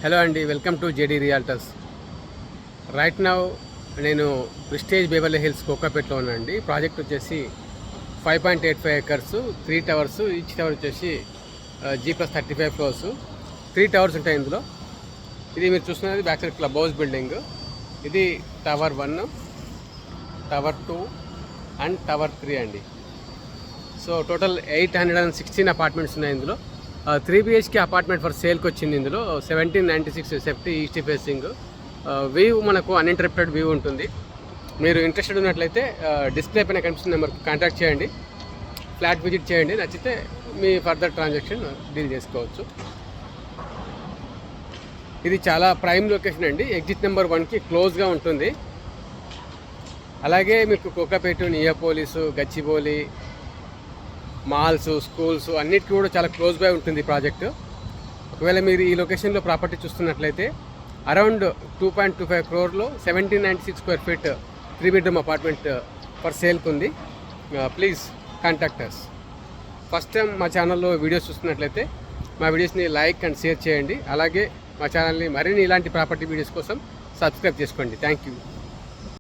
Hello అండి, welcome to JD realtors. Right now నేను prestige బేవర్లీ hills కోకాపేట్లో ఉన్నానండి. ప్రాజెక్ట్ వచ్చేసి 5.85 acres, 3 towers. ఈచ్ టవర్ వచ్చేసి G+35 floors. 3 towers ఉంటాయి ఇందులో. ఇది మీరు చూస్తున్నది back side club house building. ఇది టవర్ 1, టవర్ 2 అండ్ టవర్ 3 అండి. సో టోటల్ 816 అపార్ట్మెంట్స్ ఉన్నాయి ఇందులో. 3 BHK అపార్ట్మెంట్ ఫర్ సేల్కి వచ్చింది. ఇందులో 1796 సేఫ్టీ, ఈస్ట్ ఫేసింగ్, వ్యూ మనకు అన్ఇంటరప్టెడ్ వ్యూ ఉంటుంది. మీరు ఇంట్రెస్టెడ్ ఉన్నట్లయితే డిస్ప్లే పైన కనిపిస్తున్న నెంబర్కి కాంటాక్ట్ చేయండి, ఫ్లాట్ విజిట్ చేయండి. నచ్చితే మీ ఫర్దర్ ట్రాన్సాక్షన్ డీల్ చేసుకోవచ్చు. ఇది చాలా ప్రైమ్ లొకేషన్ అండి. ఎగ్జిట్ నెంబర్ 1కి క్లోజ్గా ఉంటుంది. అలాగే మీకు Kokapet, Neopolis, Gachibowli, malls, schools అన్నిటికీ కూడా చాలా క్లోజ్ బై ఉంటుంది ఈ ప్రాజెక్టు. ఒకవేళ మీరు ఈ లొకేషన్లో ప్రాపర్టీ చూస్తున్నట్లయితే around 2.25 crore 1796 square feet 3 bedroom apartment for సేల్కి ఉంది. Please contact us. First time మా ఛానల్లో వీడియోస్ చూస్తున్నట్లయితే మా వీడియోస్ని లైక్ అండ్ షేర్ చేయండి. అలాగే మా ఛానల్ని మరిన్ని ఇలాంటి ప్రాపర్టీ వీడియోస్ కోసం సబ్స్క్రైబ్ చేసుకోండి. Thank you.